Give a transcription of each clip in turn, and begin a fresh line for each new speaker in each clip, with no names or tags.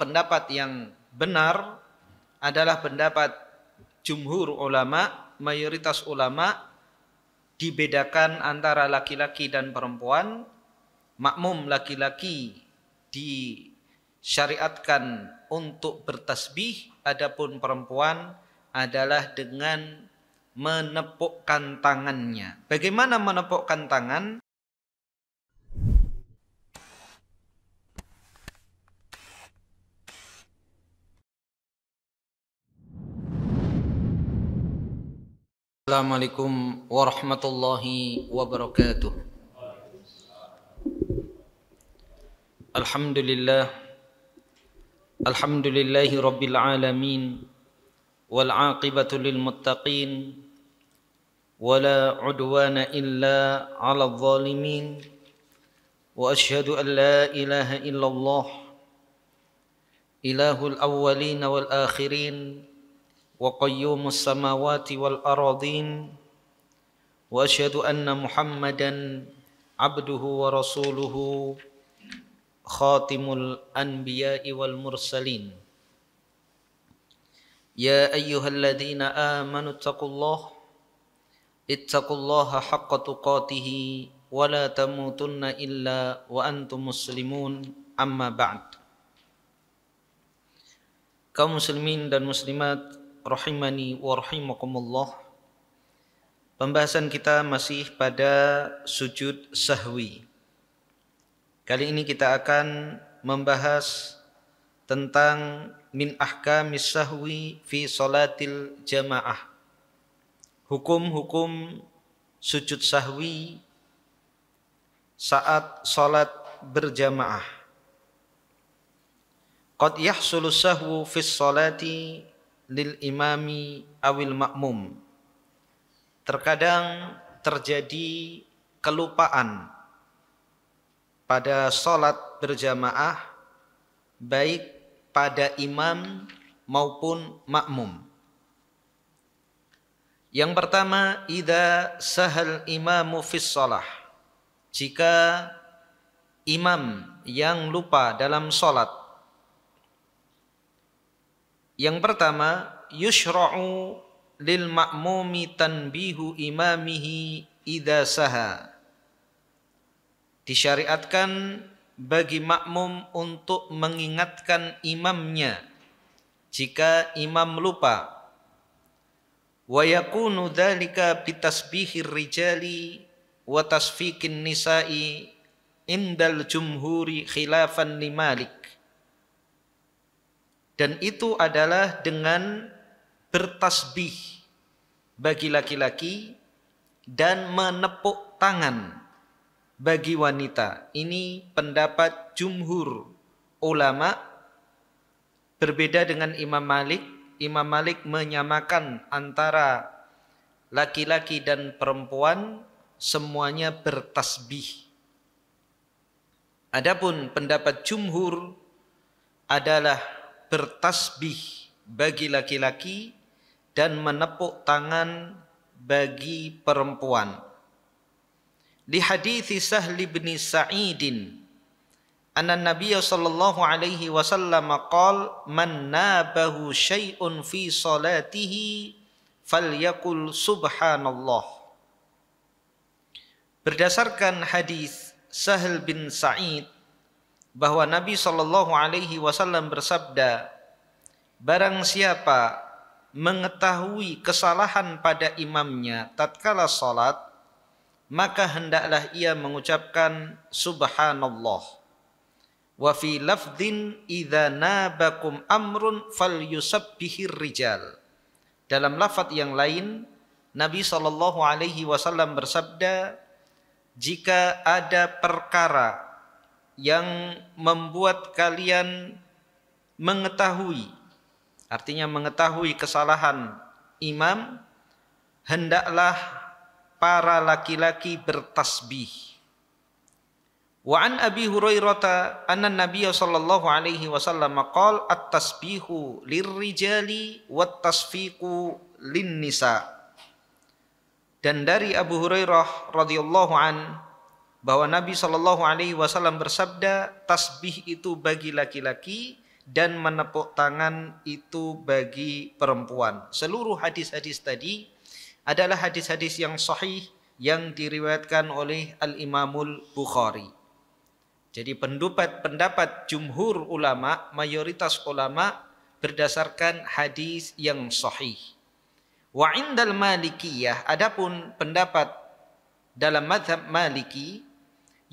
pendapat yang benar adalah pendapat jumhur ulama, mayoritas ulama, dibedakan antara laki-laki dan perempuan. Makmum laki-laki disyariatkan untuk bertasbih, adapun perempuan adalah dengan menepukkan tangannya. Bagaimana menepukkan tangan? Assalamualaikum warahmatullahi wabarakatuh. Alhamdulillahi rabbil alamin, wal aqibatu lil muttaqin, wala udwana illa 'alal zalimin, wa asyhadu an la ilaha illallah ilahul awwalin wal akhirin wa qayyumus samawati wal aradin, wa asyhadu anna Muhammadan abduhu wa rasuluhu khatimul anbiya'i wal mursalin. Ya ayyuhalladzina amanu ittaqullaha haqqa tuqatih wa la tamutunna illa wa antum muslimun, amma ba'd. Kaum muslimin dan muslimat rahimani wa rahimakumullah. Pembahasan kita masih pada sujud sahwi. Kali ini kita akan membahas tentang min ahkamis sahwi fi salatil jamaah. Hukum-hukum sujud sahwi saat salat berjamaah. Qad yahsulu sahwu fi salati lil imami awil makmum. Terkadang terjadi kelupaan pada salat berjamaah, baik pada imam maupun makmum. Yang pertama, idza sahal imamu fis shalah. Jika imam yang lupa dalam salat. Yang pertama, yushra'u lil ma'mumi tanbihu imamihi idza saha. Disyariatkan bagi makmum untuk mengingatkan imamnya jika imam lupa. Wa yakunu dzalika bitasbihir rijali wa tasfiqin nisa'i indal jumhuri khilafan li Malik. Dan itu adalah dengan bertasbih bagi laki-laki dan menepuk tangan bagi wanita. Ini pendapat jumhur ulama, berbeda dengan Imam Malik. Imam Malik menyamakan antara laki-laki dan perempuan, semuanya bertasbih. Adapun pendapat jumhur adalah bertasbih bagi laki-laki dan menepuk tangan bagi perempuan. Li hadithi Sahl bin Sa'idin anna Nabiy sallallahu alaihi wasallam qala man nabahu syai'un fi salatihi falyaqul subhanallah. Berdasarkan hadis Sahl bin Sa'id bahwa Nabi sallallahu alaihi wasallam bersabda, barang siapa mengetahui kesalahan pada imamnya tatkala salat, maka hendaklah ia mengucapkan subhanallah. Wa fi lafdhin idza nabakum amrun falyusabbihir rijal. Dalam lafaz yang lain, Nabi sallallahu alaihi wasallam bersabda, jika ada perkara yang membuat kalian mengetahui, artinya mengetahui kesalahan imam, hendaklah para laki-laki bertasbih. Wa an Abi Hurairah anna Nabiy sallallahu alaihi wasallam qala at-tasbihu lirrijali wat tasfiqu linnisa. Dan dari Abu Hurairah radhiyallahu an bahwa Nabi sallallahu alaihi wasallam bersabda, tasbih itu bagi laki-laki dan menepuk tangan itu bagi perempuan. Seluruh hadis-hadis tadi adalah hadis-hadis yang sahih yang diriwayatkan oleh Al-Imamul Bukhari. Jadi pendapat jumhur ulama, mayoritas ulama berdasarkan hadis yang sahih. Wa indal Malikiyah, adapun pendapat dalam mazhab Maliki,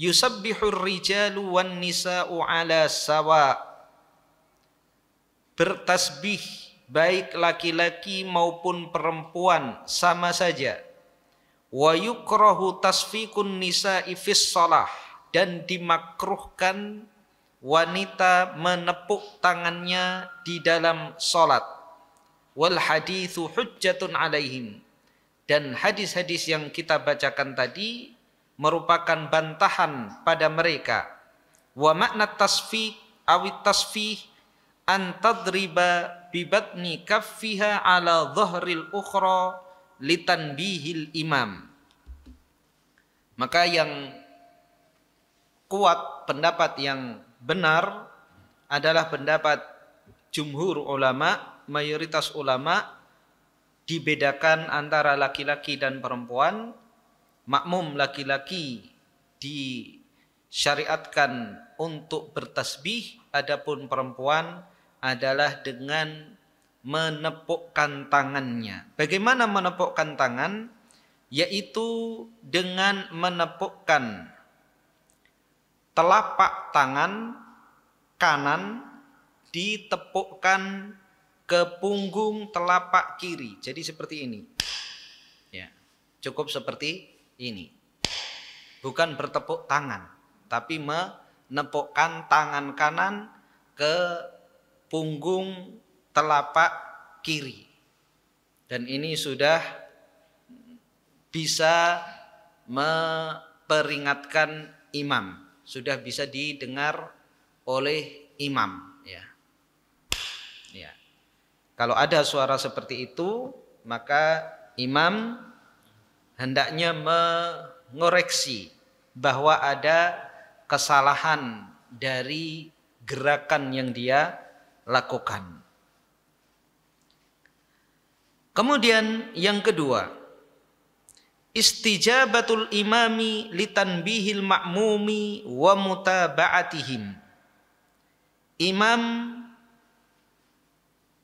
yusabbihur rijalu wan nisa'u ala sawa, bertasbih baik laki-laki maupun perempuan sama saja. Wa yukrahu tasfikun nisa'i fis shalah, dan dimakruhkan wanita menepuk tangannya di dalam salat. Wal haditsu hujjatun alaihim, dan hadis-hadis yang kita bacakan tadi merupakan bantahan pada mereka. Wa makna tasfik awit tasfih an tadriba bi batni kaffiha ala dhahril ukhra litanbihil imam. Maka yang kuat, pendapat yang benar adalah pendapat jumhur ulama, mayoritas ulama, dibedakan antara laki-laki dan perempuan. Makmum laki-laki disyariatkan untuk bertasbih, adapun perempuan adalah dengan menepukkan tangannya. Bagaimana menepukkan tangan? Yaitu dengan menepukkan telapak tangan kanan ditepukkan ke punggung telapak kiri. Jadi seperti ini. Ya, cukup seperti ini. Bukan bertepuk tangan, tapi menepukkan tangan kanan ke punggung telapak kiri. Dan ini sudah bisa memperingatkan imam, sudah bisa didengar oleh imam, ya. Ya. Kalau ada suara seperti itu, maka imam hendaknya mengoreksi bahwa ada kesalahan dari gerakan yang dia lakukan. Kemudian yang kedua, istijabatul imami litanbihil ma'mumi wa mutaba'atihim. Imam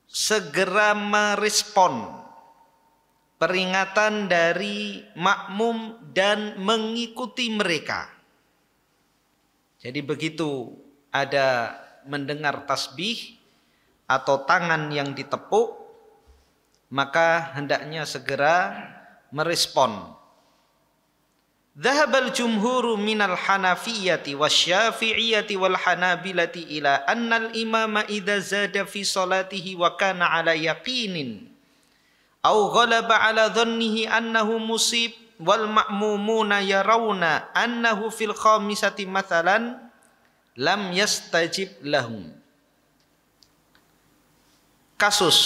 segera merespon peringatan dari makmum dan mengikuti mereka. Jadi begitu ada mendengar tasbih atau tangan yang ditepuk, maka hendaknya segera merespon. Dhahabal jumhuru minal hanafiyyati wasyafi'iyyati wal hanabilati ila annal imama idza zada fi salatihi wa kana ala yaqinin aw ghalaba ala dhannihi annahu musib wal ma'mumuna yarawna annahu fil khamisati mathalan lam yastajib lahum. Kasus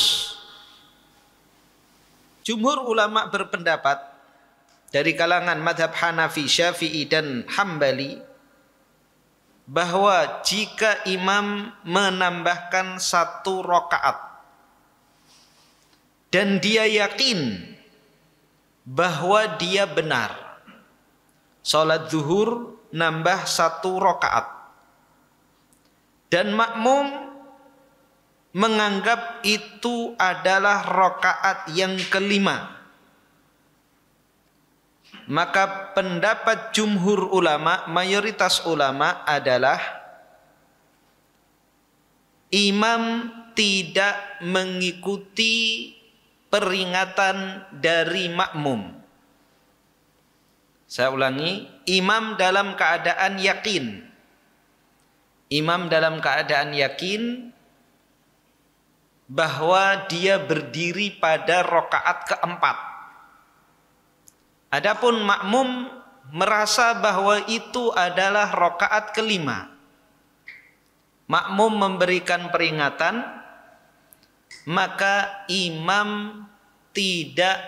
jumhur ulama berpendapat dari kalangan madhab Hanafi, Syafi'i dan Hambali bahwa jika imam menambahkan 1 rakaat dan dia yakin bahwa dia benar, sholat zuhur nambah 1 rakaat dan makmum menganggap itu adalah rakaat yang kelima, maka pendapat jumhur ulama, mayoritas ulama adalah imam tidak mengikuti peringatan dari makmum. Saya ulangi, imam dalam keadaan yakin. Imam dalam keadaan yakin bahwa dia berdiri pada rakaat keempat. Adapun makmum merasa bahwa itu adalah rakaat kelima. Makmum memberikan peringatan, maka imam tidak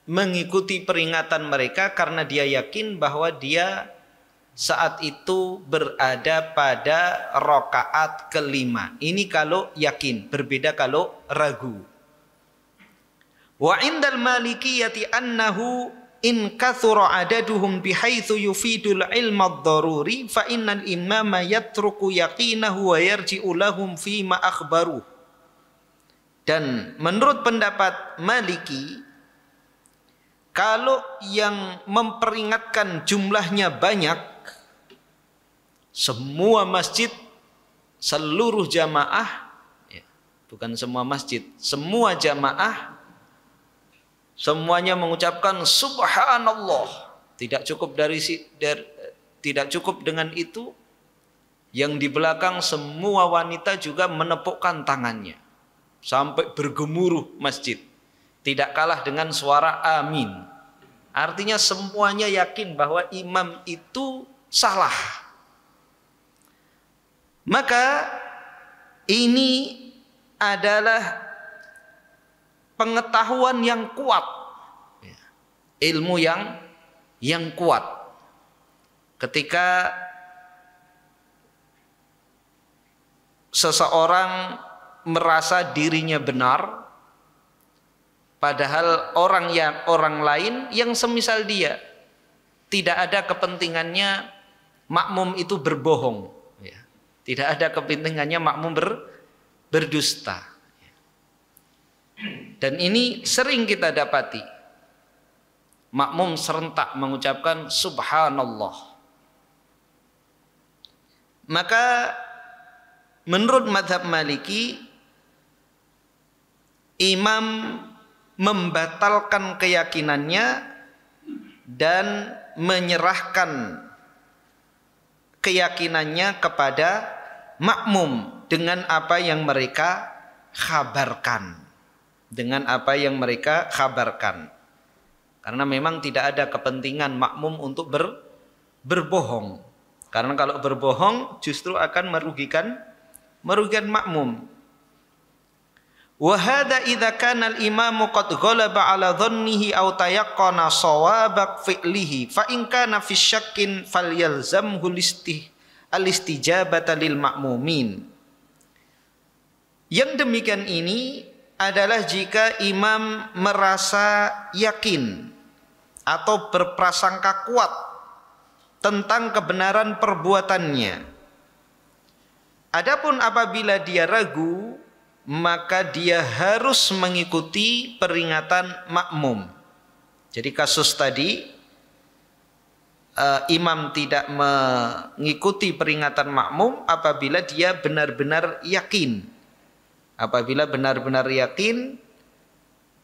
mengikuti peringatan mereka karena dia yakin bahwa dia saat itu berada pada rakaat kelima. Ini kalau yakin, berbeda kalau ragu. Wa indal malikiyati annahu in kathura adaduhum bihaitsu yufidul ilma ad-daruri fa innal imama yatruku yaqinahu wa yarji'u lahum fima akhbaru. Dan menurut pendapat Maliki, kalau yang memperingatkan jumlahnya banyak, semua masjid, seluruh jamaah, ya, bukan semua masjid, semua jamaah, semuanya mengucapkan subhanallah. Tidak cukup tidak cukup dengan itu, yang di belakang semua wanita juga menepukkan tangannya sampai bergemuruh masjid. Tidak kalah dengan suara amin. Artinya semuanya yakin bahwa imam itu salah. Maka ini adalah pengetahuan yang kuat, ilmu yang kuat. Ketika seseorang merasa dirinya benar, padahal orang lain yang semisal dia tidak ada kepentingannya makmum itu berbohong. Tidak ada kepentingannya makmum berdusta. Dan ini sering kita dapati. Makmum serentak mengucapkan subhanallah. Maka menurut mazhab Maliki, imam membatalkan keyakinannya dan menyerahkan keyakinannya kepada makmum dengan apa yang mereka khabarkan. Dengan apa yang mereka khabarkan. Karena memang tidak ada kepentingan makmum untuk berbohong. Karena kalau berbohong justru akan merugikan makmum. Wa hadza idza kana al-imamu qad ghalaba ala dhannihi aw tayaqqana shawabak fi'lihi fa in kana fi syakkin falyalzamhu al-istijabata lil ma'mumin. Yang demikian ini adalah jika imam merasa yakin atau berprasangka kuat tentang kebenaran perbuatannya. Adapun apabila dia ragu, maka dia harus mengikuti peringatan makmum. Jadi kasus tadi, imam tidak mengikuti peringatan makmum apabila dia benar-benar yakin. Apabila benar-benar yakin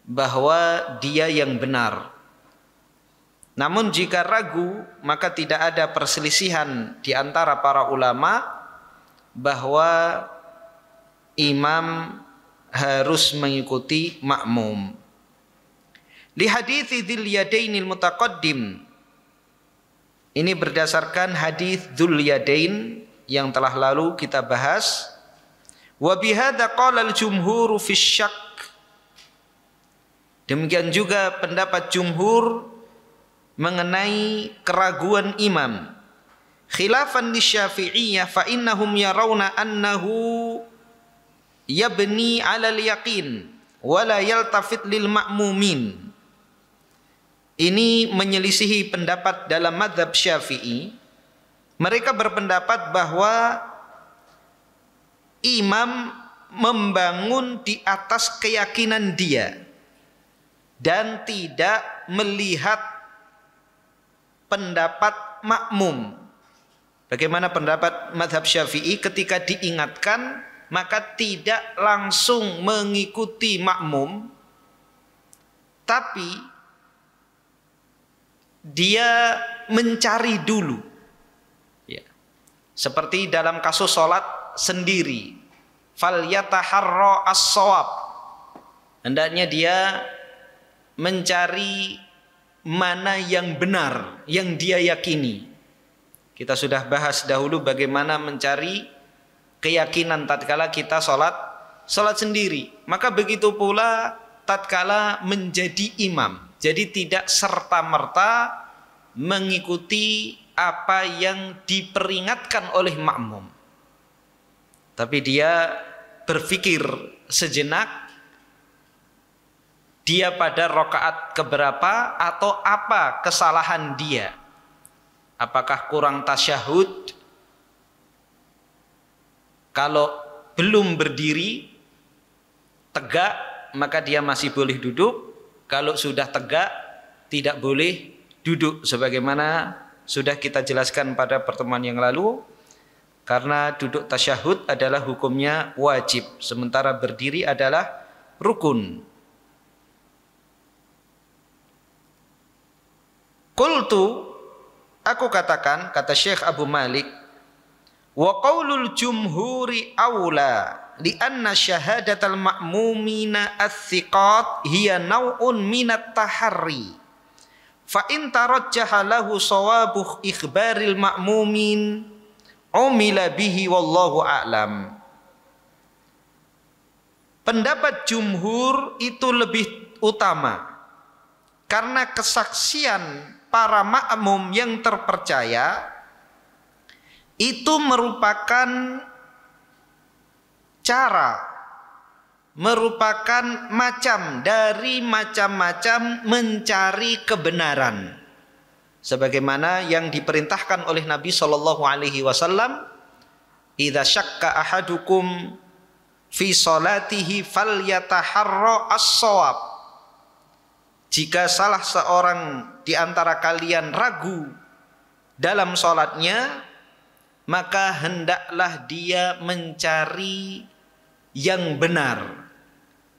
bahwa dia yang benar. Namun jika ragu, maka tidak ada perselisihan di antara para ulama bahwa imam harus mengikuti makmum. Li hadithi dzul yadainil mutaqaddim. Ini berdasarkan hadis dzul yadain yang telah lalu kita bahas. Wa bihadza qala al-jumhur fi syak. Demikian juga pendapat jumhur mengenai keraguan imam. Khilafan li Syafi'iyah fa innahum yarawna annahu yabni 'ala al-yaqin wa la yaltafit lil ma'mumin. Ini menyelisihi pendapat dalam mazhab Syafi'i. Mereka berpendapat bahwa imam membangun di atas keyakinan dia dan tidak melihat pendapat makmum. Bagaimana pendapat mazhab Syafi'i? Ketika diingatkan maka tidak langsung mengikuti makmum, tapi dia mencari dulu, ya. Seperti dalam kasus sholat sendiri, fal yataharra as-shawab, hendaknya dia mencari mana yang benar, yang dia yakini. Kita sudah bahas dahulu bagaimana mencari keyakinan tatkala kita sholat sendiri. Maka begitu pula tatkala menjadi imam. Jadi tidak serta-merta mengikuti apa yang diperingatkan oleh makmum. Tapi dia berpikir sejenak, dia pada rakaat keberapa atau apa kesalahan dia. Apakah kurang tasyahud? Kalau belum berdiri tegak, maka dia masih boleh duduk. Kalau sudah tegak, tidak boleh duduk, sebagaimana sudah kita jelaskan pada pertemuan yang lalu. Karena duduk tasyahud adalah hukumnya wajib, sementara berdiri adalah rukun. Qultu, aku katakan, kata Syekh Abu Malik, wa qaulul jumhuri aula lianna syahadatal ma'mumina as-siqat hiya naw'un minat taharri fa in tarajjaha lahu sawabu ikhbaril ma'mumin umila bihi wallahu a'lam. Pendapat jumhur itu lebih utama karena kesaksian para makmum yang terpercaya itu merupakan cara, merupakan macam dari macam-macam mencari kebenaran, sebagaimana yang diperintahkan oleh Nabi Shallallahu Alaihi Wasallam, idza syakka ahadukum fi salatihi falyataharra as-shawab. Jika salah seorang di antara kalian ragu dalam sholatnya, maka hendaklah dia mencari yang benar,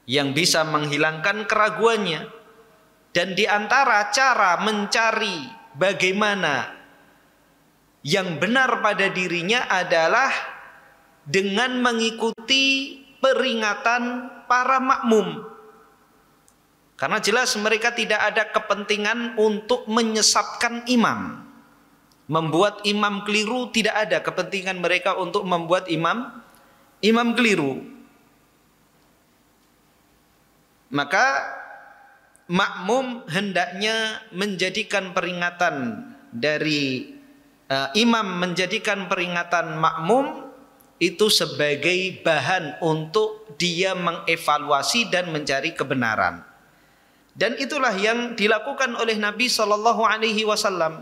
yang bisa menghilangkan keraguannya. Dan di antara cara mencari bagaimana yang benar pada dirinya adalah dengan mengikuti peringatan para makmum. Karena jelas mereka tidak ada kepentingan untuk menyesatkan imam, membuat imam keliru. Tidak ada kepentingan mereka untuk membuat imam keliru. Maka makmum hendaknya menjadikan peringatan dari imam, menjadikan peringatan makmum itu sebagai bahan untuk dia mengevaluasi dan mencari kebenaran. Dan itulah yang dilakukan oleh Nabi Shallallahu Alaihi Wasallam.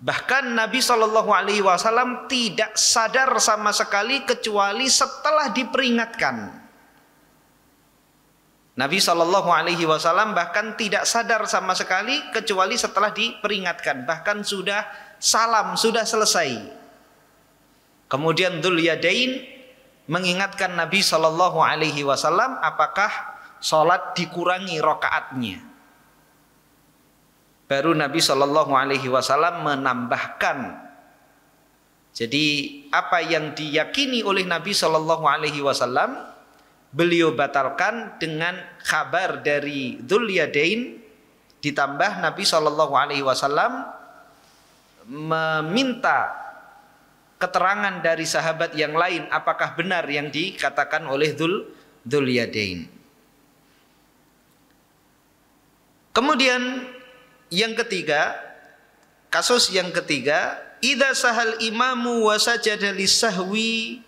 Bahkan Nabi Shallallahu Alaihi Wasallam tidak sadar sama sekali kecuali setelah diperingatkan. Nabi Shallallahu Alaihi Wasallam bahkan tidak sadar sama sekali kecuali setelah diperingatkan. Bahkan sudah salam, sudah selesai. Kemudian Dzul Yadain mengingatkan Nabi Shallallahu Alaihi Wasallam apakah sholat dikurangi rakaatnya. Baru Nabi Shallallahu Alaihi Wasallam menambahkan. Jadi apa yang diyakini oleh Nabi Shallallahu Alaihi Wasallam, beliau batalkan dengan kabar dari Dzul Yadain, ditambah Nabi Shallallahu Alaihi Wasallam meminta keterangan dari sahabat yang lain apakah benar yang dikatakan oleh Dzul Yadain. Kemudian yang ketiga, kasus yang ketiga, idza sahal imamu wa sajada lisahwi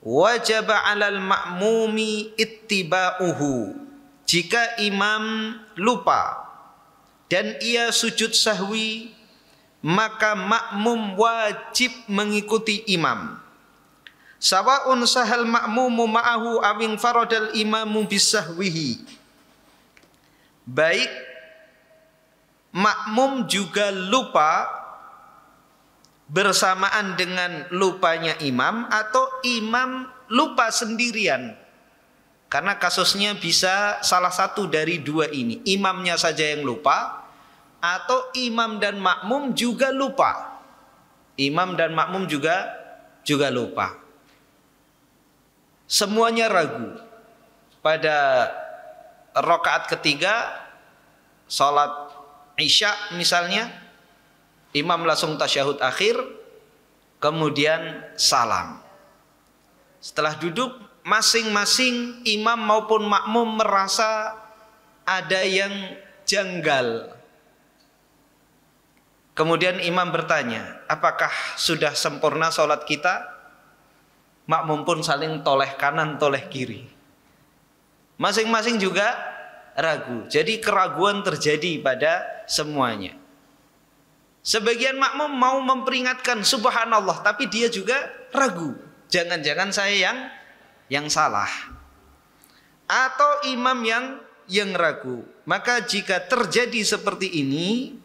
wajaba 'alal ma'mumi ittiba'uhu. Jika imam lupa dan ia sujud sahwi, maka makmum wajib mengikuti imam. Sawa'un sahal ma'mumu ma'ahu awin faradal imamu bisahwihi. Baik makmum juga lupa bersamaan dengan lupanya imam, atau imam lupa sendirian. Karena kasusnya bisa salah satu dari dua ini, imamnya saja yang lupa atau imam dan makmum juga lupa. Imam dan makmum juga lupa. Semuanya ragu. Pada rakaat ketiga salat Isya misalnya, imam langsung tasyahud akhir, kemudian salam. Setelah duduk, masing-masing imam maupun makmum merasa ada yang janggal. Kemudian imam bertanya, apakah sudah sempurna sholat kita? Makmum pun saling toleh kanan, toleh kiri. Masing-masing juga ragu. Jadi keraguan terjadi pada semuanya. Sebagian makmum mau memperingatkan subhanallah, tapi dia juga ragu. Jangan-jangan saya yang salah. Atau imam yang ragu. Maka jika terjadi seperti ini,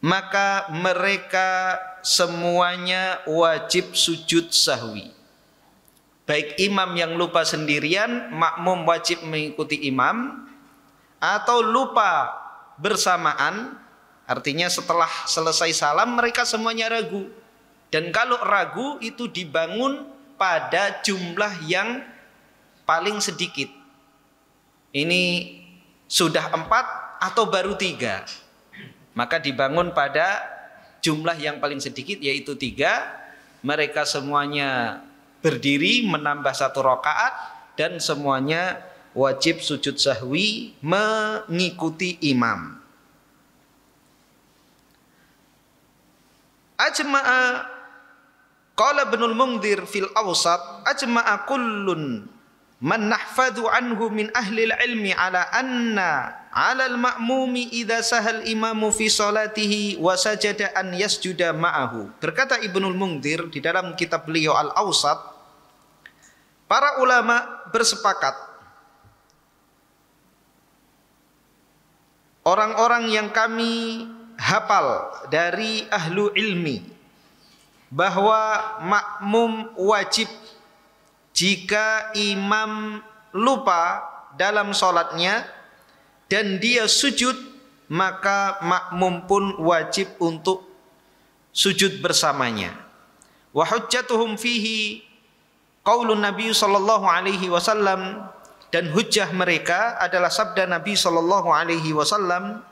maka mereka semuanya wajib sujud sahwi. Baik imam yang lupa sendirian, makmum wajib mengikuti imam, atau lupa bersamaan, artinya setelah selesai salam mereka semuanya ragu. Dan kalau ragu itu dibangun pada jumlah yang paling sedikit. Ini sudah 4 atau baru 3. Maka dibangun pada jumlah yang paling sedikit, yaitu 3. Mereka semuanya berdiri menambah 1 rakaat dan semuanya wajib sujud sahwi mengikuti imam. Ajma'a qala Ibnul Mundhir fil Awsat, ajma'a kullun man nahfadhu anhu min ahli al-ilmi ala anna ala al-ma'mumi idza sahal imamu fi salatihi wa sajada an yasjuda ma'ahu. Berkata Ibnul Mundhir di dalam kitab beliau Al-Awsat, para ulama bersepakat, orang-orang yang kami hafal dari ahlu ilmi, bahwa makmum wajib jika imam lupa dalam sholatnya dan dia sujud, maka makmum pun wajib untuk sujud bersamanya. Wa hujjatuhum fihi qaulun Nabi sallallahu alaihi wasallam, dan hujjah mereka adalah sabda Nabi sallallahu alaihi wasallam,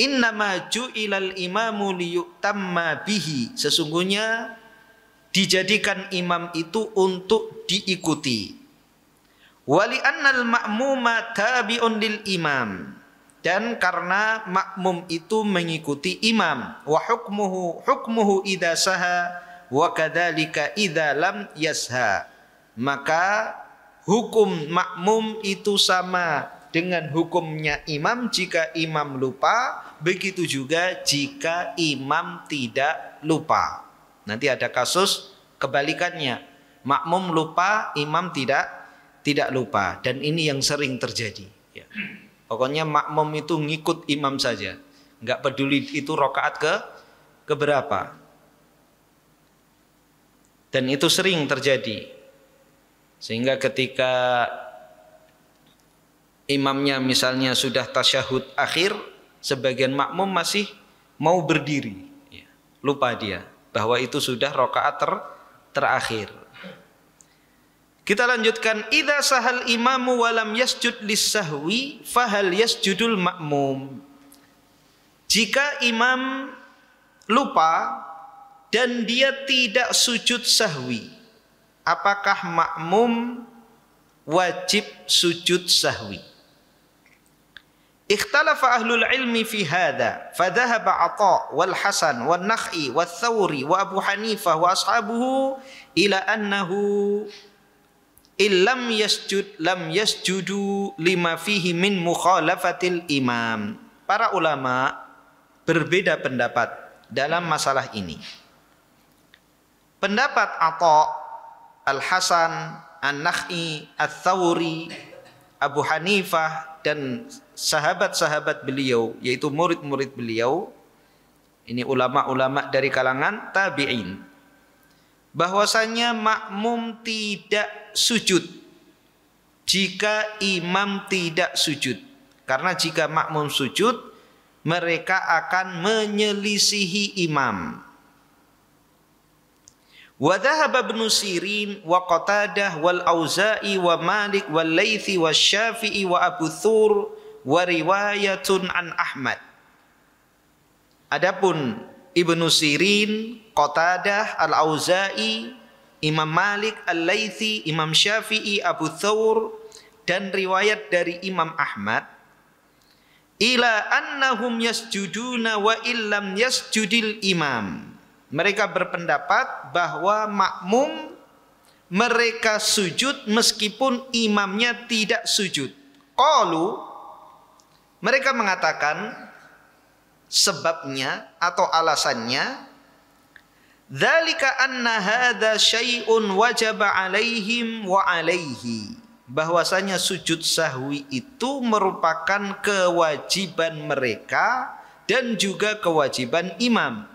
innama ju'ilal imamu liyutamma bihi, sesungguhnya dijadikan imam itu untuk diikuti. Wali annal ma'muma tabi'un lil imam, dan karena makmum itu mengikuti imam. Wa hukmuhu idza saha wa kadzalika idza lam yasha, maka hukum makmum itu sama dengan hukumnya imam jika imam lupa, begitu juga jika imam tidak lupa. Nanti ada kasus kebalikannya, makmum lupa, imam tidak lupa, dan ini yang sering terjadi. Ya. Pokoknya makmum itu ngikut imam saja, nggak peduli itu rakaat ke berapa, dan itu sering terjadi. Sehingga ketika imamnya misalnya sudah tasyahud akhir, sebagian makmum masih mau berdiri, ya, lupa dia bahwa itu sudah rakaat terakhir. Kita lanjutkan, idza sahal imamu wa lam yasjud lis-sahwi fahal yasjudul makmum. Jika imam lupa dan dia tidak sujud sahwi, apakah makmum wajib sujud sahwi? Ikhtalafa ahlul ilmi fi hadha, fadhahaba Atha wal Hasan wan Nakh'i wal Thawri wa Abu Hanifah wa ashabuhu ila annahu illam yasjud lam yasjudu lima fihi min mukhalafatil imam. Para ulama berbeda pendapat dalam masalah ini. Pendapat Atha, Al Hasan, An Nakh'i, Al Thawri, Abu Hanifah dan sahabat-sahabat beliau, yaitu murid-murid beliau, ini ulama-ulama dari kalangan tabi'in, bahwasanya makmum tidak sujud jika imam tidak sujud, karena jika makmum sujud mereka akan menyelisihi imam. Wa dhahaba Ibnu Sirin wa Qatadah wal Auza'i wa Malik wal Laitsi wa Syafi'i wa Abu Thur wa riwayatun an Ahmad. Adapun Ibnu Sirin, Qatadah, Al-Auza'i, Imam Malik, Al-Laitsi, Imam Syafi'i, Abu Thur, dan riwayat dari Imam Ahmad, ila annahum yasjuduna wa illam yasjudil imam. Mereka berpendapat bahwa makmum mereka sujud meskipun imamnya tidak sujud. Qalu, mereka mengatakan sebabnya atau alasannya, dzalika anna hadza syai'un wajaba 'alaihim wa 'alaihi, bahwasanya sujud sahwi itu merupakan kewajiban mereka dan juga kewajiban imam.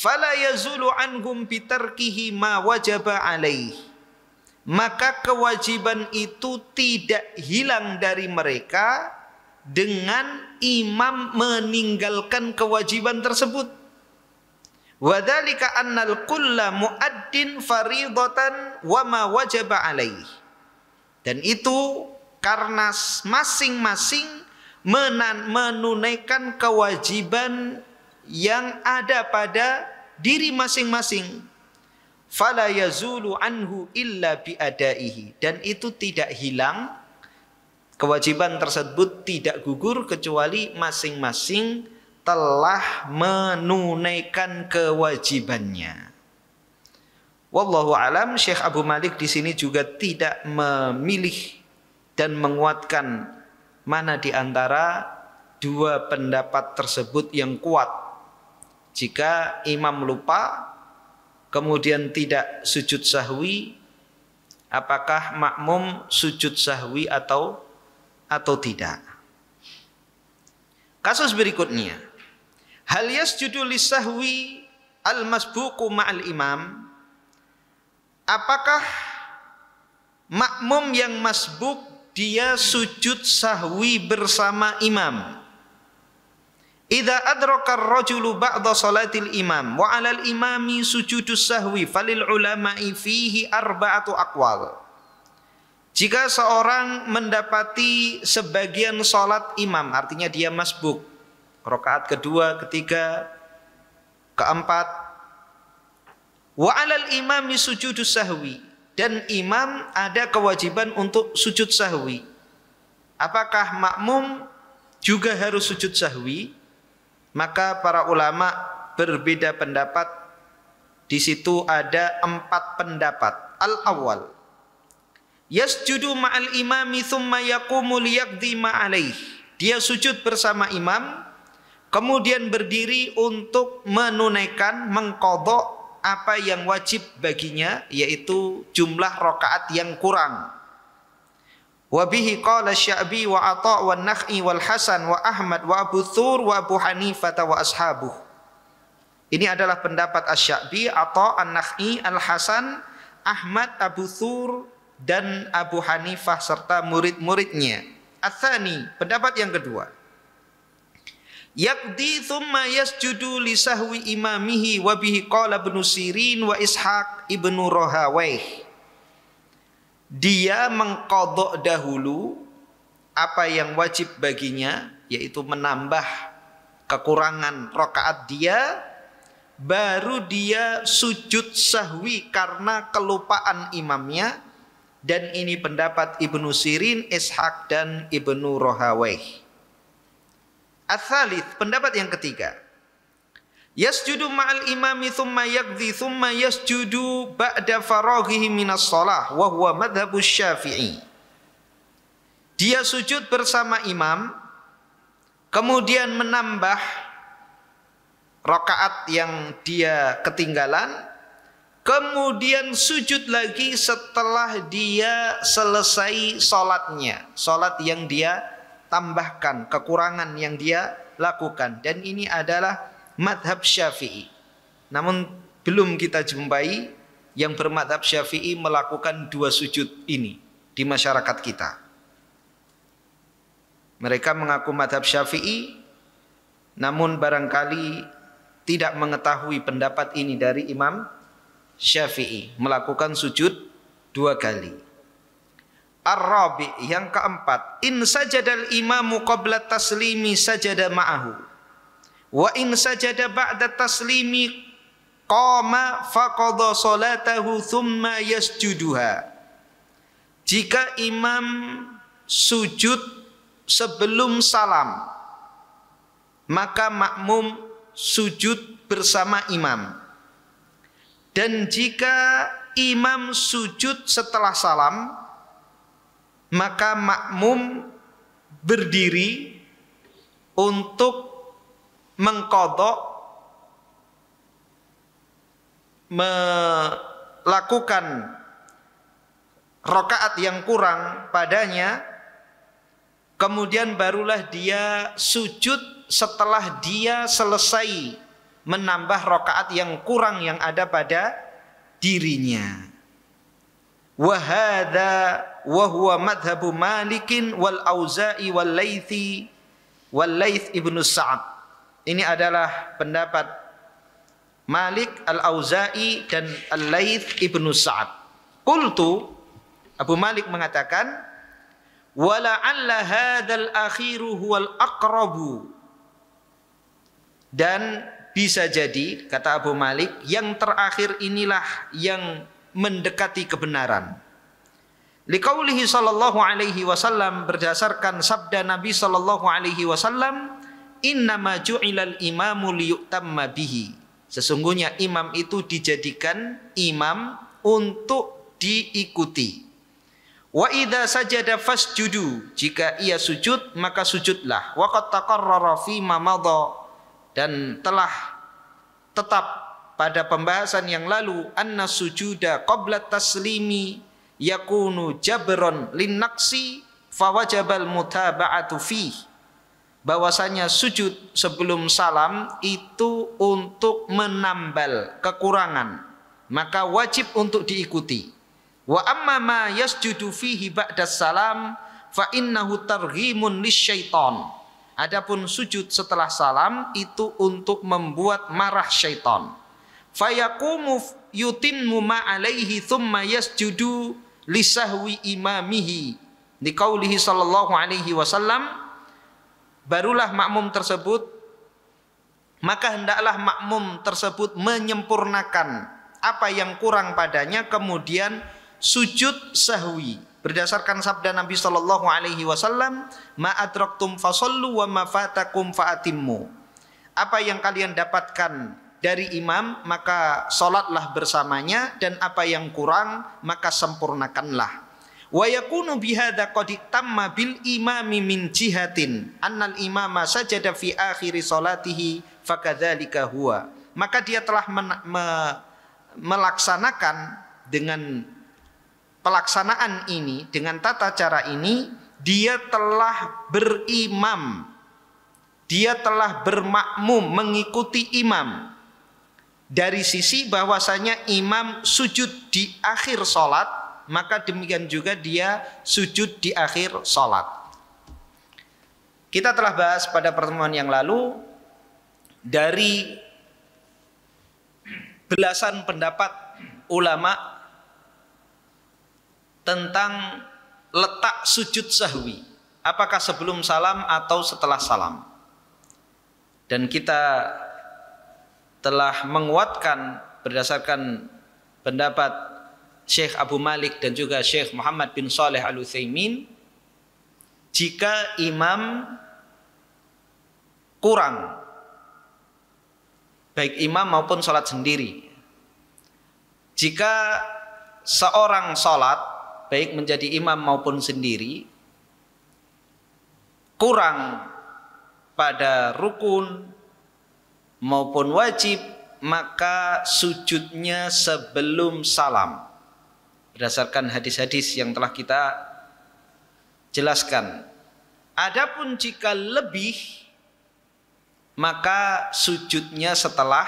Fala yazulu anhum bitarkihi ma wajaba 'alaihi, maka kewajiban itu tidak hilang dari mereka dengan imam meninggalkan kewajiban tersebut. Wadzalika annal kulla muaddin faridatan wa ma wajaba 'alaihi, dan itu karena masing-masing menunaikan kewajiban yang ada pada diri masing-masing. Fala yazulu anhu illa biadaihi, dan itu tidak hilang, kewajiban tersebut tidak gugur kecuali masing-masing telah menunaikan kewajibannya. Wallahu alam. Syekh Abu Malik di sini juga tidak memilih dan menguatkan mana di antara dua pendapat tersebut yang kuat. Jika imam lupa kemudian tidak sujud sahwi, apakah makmum sujud sahwi atau tidak? Kasus berikutnya, hal yasjudu lisahwi al-masbuqu ma'al imam, apakah makmum yang masbuk dia sujud sahwi bersama imam? Idza adraka ar-rajulu ba'da salatil imam wa 'alal imami sujudus sahwi falil ulama'i fihi arba'atu aqwal. Jika seorang mendapati sebagian salat imam, artinya dia masbuk, rakaat kedua, ketiga, keempat, wa 'alal imami sujudus sahwi, dan imam ada kewajiban untuk sujud sahwi, apakah makmum juga harus sujud sahwi? Maka para ulama berbeda pendapat. Di situ ada 4 pendapat. Al-awwal, yasjudu ma'al imami thumma yaqumu liyaqdi ma'alaih. Dia sujud bersama imam, kemudian berdiri untuk menunaikan, mengqadha apa yang wajib baginya, yaitu jumlah rakaat yang kurang. Wa bihi qala Sya'bi wa Atha' wa Nakh'i wal Hasan wa Ahmad wa Abu Thur wa Abu Hanifah wa ashabuh. Ini adalah pendapat Asy-Sya'bi, Atha', An-Nakh'i, Al-Hasan, Ahmad, Abu Thur dan Abu Hanifah serta murid-muridnya. Ats-tsani, pendapat yang kedua, yaqdi thumma yasjudu li sahwi imamihi wa bihi qala Ibnu Sirin wa Ishaq ibnu Rahawayh. Dia mengqadha dahulu apa yang wajib baginya, yaitu menambah kekurangan rakaat dia, baru dia sujud sahwi karena kelupaan imamnya, dan ini pendapat Ibnu Sirin, Ishaq dan Ibnu Rahawayh. Ats-tsalits, pendapat yang ketiga, yasjudu ma'al imami thumma yaqdi thumma yasjudu ba'da faraghihi minas shalah wa huwa madhhabus Syafi'i. Dia sujud bersama imam, kemudian menambah rakaat yang dia ketinggalan, kemudian sujud lagi setelah dia selesai salatnya, salat yang dia tambahkan, kekurangan yang dia lakukan. Dan ini adalah madhab Syafi'i. Namun belum kita jumpai yang bermadhab Syafi'i melakukan 2 sujud ini di masyarakat kita. Mereka mengaku madhab Syafi'i, namun barangkali tidak mengetahui pendapat ini dari Imam Syafi'i, melakukan sujud 2 kali. Ar-rabi', yang keempat, in sajadal imamu qabla taslimi sajada ma'ahu, wa in sajada ba'da taslimi qama faqadha salatahu thumma yasjuduha. Jika imam sujud sebelum salam, maka makmum sujud bersama imam. Dan jika imam sujud setelah salam, maka makmum berdiri untuk mengqadha, melakukan rakaat yang kurang padanya, kemudian barulah dia sujud setelah dia selesai menambah rakaat yang kurang yang ada pada dirinya. Wa hadza wa huwa madhhabu Malikin wal Auza'i wal Laits ibnu Sa'ad. Ini adalah pendapat Malik, Al-Auza'i dan Al-Laits ibnu Sa'ad. Qultu, Abu Malik mengatakan, wa la'alla hadzal akhiru huwal aqrabu. Dan bisa jadi, kata Abu Malik, yang terakhir inilah yang mendekati kebenaran. Liqaulihi sallallahu alaihi wasallam, berdasarkan sabda Nabi sallallahu alaihi wasallam, innama ju'ilal imamu liyutamma bihi. Sesungguhnya imam itu dijadikan imam untuk diikuti. Wa idza sajada fasjudu, jika ia sujud maka sujudlah. Wa qad taqarrara fi ma madha, dan telah tetap pada pembahasan yang lalu, anna sujuda qabla taslimi yakunu jabron linnaqsi fawajabal mutaba'atu fih. Bahwasanya sujud sebelum salam itu untuk menambal kekurangan, maka wajib untuk diikuti. Wa amma ma yasjudu fihi ba'da salam fa innahu targhimun lisyaitan. Adapun sujud setelah salam itu untuk membuat marah syaitan. Fayaqumu yutimmu ma alaihi thumma yasjudu lisahwi imamihi. Liqaulihi sallallahu alaihi wasallam, barulah makmum tersebut, maka hendaklah makmum tersebut menyempurnakan apa yang kurang padanya, kemudian sujud sahwi. Berdasarkan sabda Nabi sallallahu alaihi wasallam, ma adraktum fasallu wa ma fatakum faatimmu. Apa yang kalian dapatkan dari imam maka salatlah bersamanya, dan apa yang kurang maka sempurnakanlah. Wa yakunu bihadza qad tamma bil imami min jihatin annal imama sajada fi akhiri salatihi fakadzalika huwa. Maka dia telah melaksanakan dengan pelaksanaan ini, dengan tata cara ini, dia telah berimam, dia telah bermakmum mengikuti imam. Dari sisi bahwasanya imam sujud di akhir sholat, maka demikian juga dia sujud di akhir sholat. Kita telah bahas pada pertemuan yang lalu dari belasan pendapat ulama tentang letak sujud sahwi, apakah sebelum salam atau setelah salam. Dan kita telah menguatkan berdasarkan pendapat Syekh Abu Malik dan juga Syekh Muhammad bin Shalih Al-Utsaimin, jika imam kurang, baik imam maupun sholat sendiri, jika seorang sholat baik menjadi imam maupun sendiri kurang pada rukun maupun wajib, maka sujudnya sebelum salam, berdasarkan hadis-hadis yang telah kita jelaskan. Adapun jika lebih, maka sujudnya setelah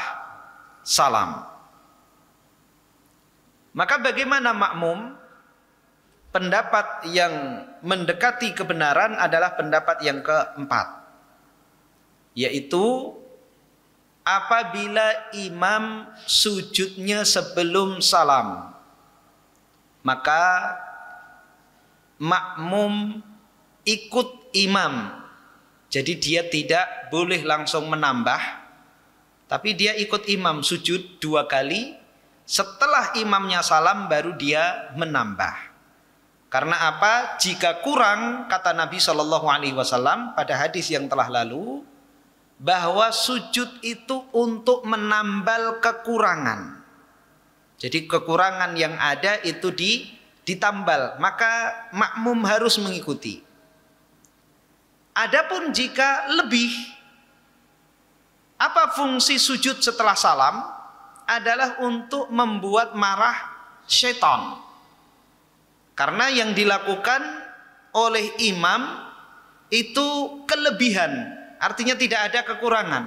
salam. Maka bagaimana makmum? Pendapat yang mendekati kebenaran adalah pendapat yang keempat, yaitu apabila imam sujudnya sebelum salam, maka makmum ikut imam. Jadi dia tidak boleh langsung menambah, tapi dia ikut imam sujud 2 kali. Setelah imamnya salam baru dia menambah. Karena apa? Jika kurang, kata Nabi SAW pada hadis yang telah lalu, bahwa sujud itu untuk menambal kekurangan. Jadi kekurangan yang ada itu ditambal, maka makmum harus mengikuti. Adapun jika lebih, apa fungsi sujud setelah salam? Adalah untuk membuat marah syaitan. Karena yang dilakukan oleh imam itu kelebihan, artinya tidak ada kekurangan.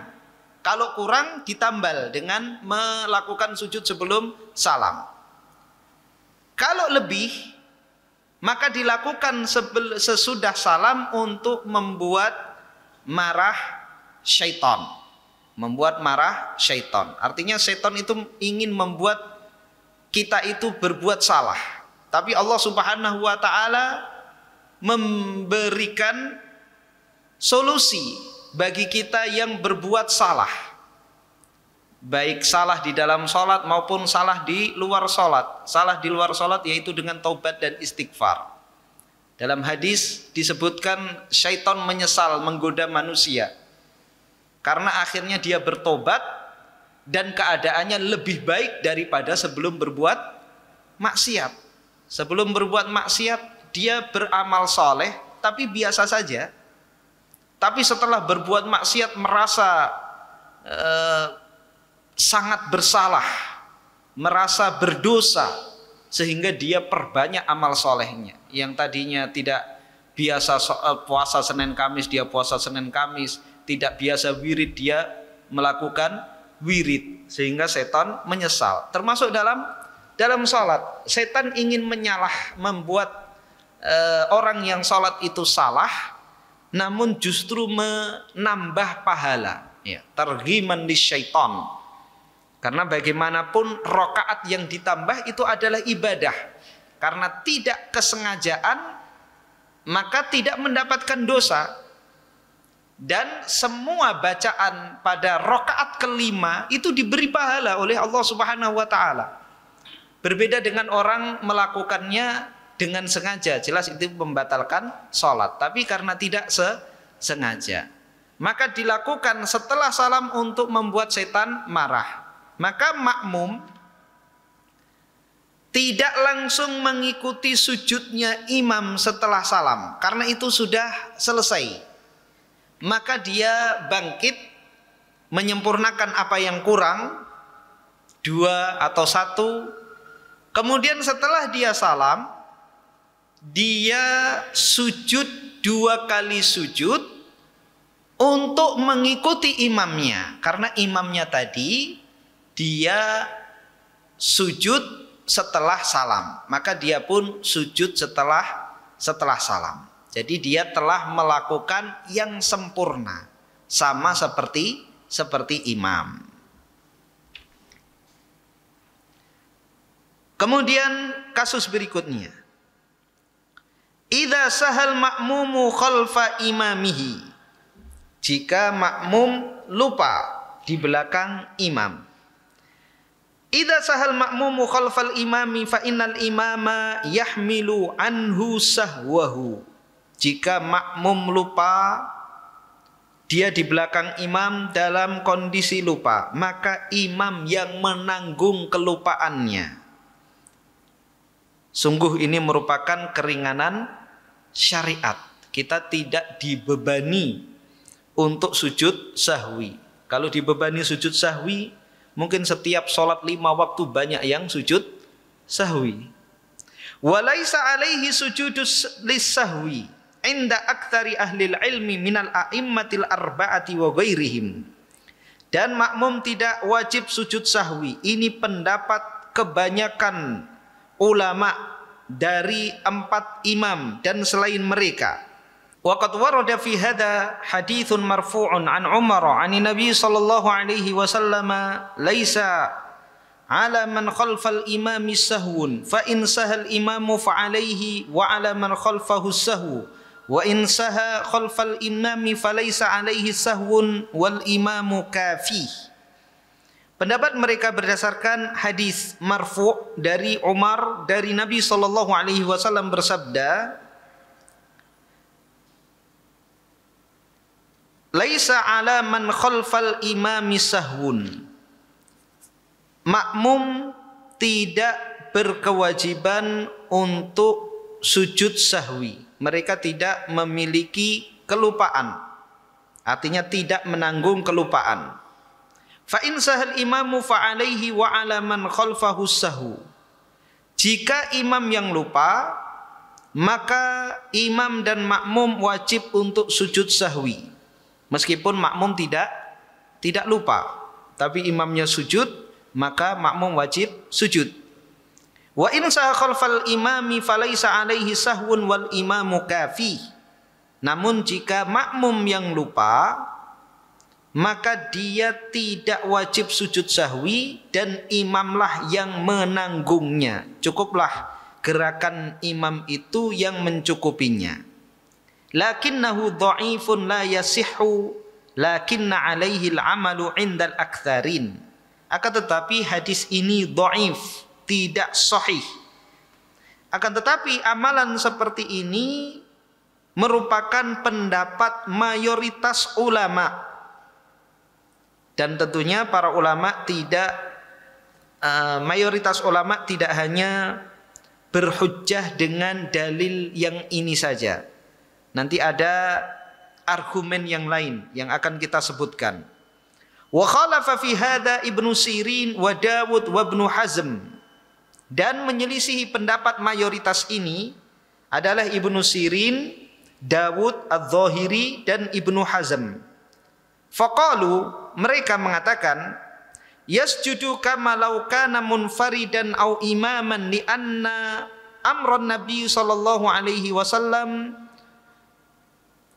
Kalau kurang ditambal dengan melakukan sujud sebelum salam. Kalau lebih, maka dilakukan sesudah salam untuk membuat marah syaitan. Membuat marah syaitan. Artinya syaitan itu ingin membuat kita itu berbuat salah. Tapi Allah Subhanahu wa taala memberikan solusi bagi kita yang berbuat salah, baik salah di dalam sholat maupun salah di luar sholat. Salah di luar sholat yaitu dengan taubat dan istighfar. Dalam hadis disebutkan syaitan menyesal menggoda manusia karena akhirnya dia bertobat dan keadaannya lebih baik daripada sebelum berbuat maksiat. Sebelum berbuat maksiat dia beramal soleh tapi biasa saja. Tapi setelah berbuat maksiat merasa sangat bersalah, merasa berdosa, sehingga dia perbanyak amal solehnya. Yang tadinya tidak biasa puasa Senin Kamis, dia puasa Senin Kamis. Tidak biasa wirid, dia melakukan wirid, sehingga setan menyesal. Termasuk dalam sholat, setan ingin membuat orang yang sholat itu salah, namun justru menambah pahala, ya, targhiman lisyaitan. Karena bagaimanapun rakaat yang ditambah itu adalah ibadah. Karena tidak kesengajaan maka tidak mendapatkan dosa. Dan semua bacaan pada rakaat kelima itu diberi pahala oleh Allah Subhanahu wa taala. Berbeda dengan orang melakukannya dengan sengaja, jelas itu membatalkan sholat. Tapi karena tidak sengaja, maka dilakukan setelah salam untuk membuat setan marah. Maka makmum tidak langsung mengikuti sujudnya imam setelah salam, karena itu sudah selesai. Maka dia bangkit menyempurnakan apa yang kurang, 2 atau 1. Kemudian setelah dia salam, dia sujud 2 kali sujud untuk mengikuti imamnya. Karena imamnya tadi dia sujud setelah salam, maka dia pun sujud setelah salam. Jadi dia telah melakukan yang sempurna, sama seperti imam. Kemudian kasus berikutnya, idza sahal ma'mumu khalfa imamihi, jika makmum lupa di belakang imam. Idza sahal ma'mumu khalfal imami fa innal imama yahmilu anhu sahwahu. Jika makmum lupa, dia di belakang imam dalam kondisi lupa, maka imam yang menanggung kelupaannya. Sungguh ini merupakan keringanan syariat. Kita tidak dibebani untuk sujud sahwi. Kalau dibebani sujud sahwi, mungkin setiap sholat 5 waktu banyak yang sujud sahwi. Walaisa alaihi sujudus lis-sahwi inda aktsari ahli ilmi minal a'immatil arba'ati wa ghairihim. Dan makmum tidak wajib sujud sahwi. Ini pendapat kebanyakan ulama dari 4 imam dan selain mereka. Wa qad warada fi hadza haditsun marfu'un an Umar 'an Nabi sallallahu alaihi wasallam laisa 'ala man khalfal imami sahwun fa in sahal imamu fa 'alaihi wa 'ala man khalfahu sahwu wa in saha khalfal imami falaysa 'alaihi sahwun wal imamu kafi. Pendapat mereka berdasarkan hadis marfu' dari Umar dari Nabi sallallahu alaihi wasallam bersabda, laisa 'ala man khalfal imami sahwun. Makmum tidak berkewajiban untuk sujud sahwi. Mereka tidak memiliki kelupaan. Artinya tidak menanggung kelupaan. Fa in sahal imamu fa alaihi wa 'ala man khalfahu sahwu. Jika imam yang lupa, maka imam dan makmum wajib untuk sujud sahwi. Meskipun makmum tidak lupa, tapi imamnya sujud, maka makmum wajib sujud. Wa in saha khalfal imami falaisa alaihi sahwun wal imamu kafi. Namun jika makmum yang lupa, maka dia tidak wajib sujud sahwi dan imamlah yang menanggungnya. Cukuplah gerakan imam itu yang mencukupinya. Lakinnahu dha'ifun la yasihhu lakinna alaihi al-amalu 'indal aktsarin. Akan tetapi hadis ini dhaif, tidak sahih. Akan tetapi amalan seperti ini merupakan pendapat mayoritas ulama. Dan tentunya para ulama mayoritas ulama tidak hanya berhujjah dengan dalil yang ini saja. Nanti ada argumen yang lain yang akan kita sebutkan. Wa khalafa fi hadza Ibnu Sirin wa Dawud wa Ibnu Hazm. Dan menyelisihi pendapat mayoritas ini adalah Ibnu Sirin, Dawud Adz-Dzahiri dan Ibnu Hazm. Faqalu, mereka mengatakan, yasjudu kama law kana munfaridan au imaman li anna amran Nabi sallallahu alaihi wasallam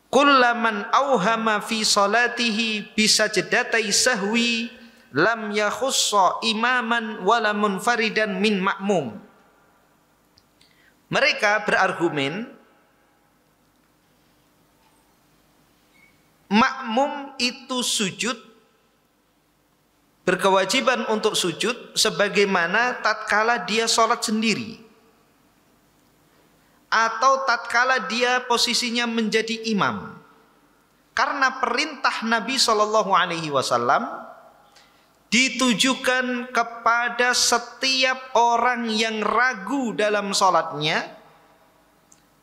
kullaman auhama fi salatihi bisajdatai sahwi lam yakhussa imaman wala munfaridan min makmum. Mereka berargumen makmum itu sujud, berkewajiban untuk sujud sebagaimana tatkala dia sholat sendiri atau tatkala dia posisinya menjadi imam. Karena perintah Nabi SAW ditujukan kepada setiap orang yang ragu dalam sholatnya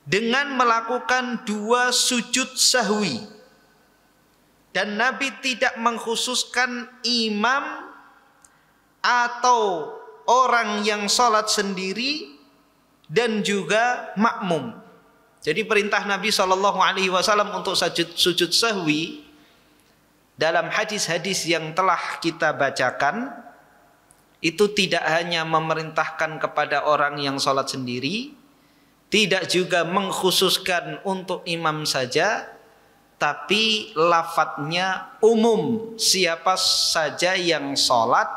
dengan melakukan 2 sujud sahwi. Dan Nabi tidak mengkhususkan imam atau orang yang sholat sendiri dan juga makmum. Jadi perintah Nabi SAW untuk sujud sahwi dalam hadis-hadis yang telah kita bacakan itu tidak hanya memerintahkan kepada orang yang sholat sendiri, tidak juga mengkhususkan untuk imam saja, tapi lafadznya umum, siapa saja yang sholat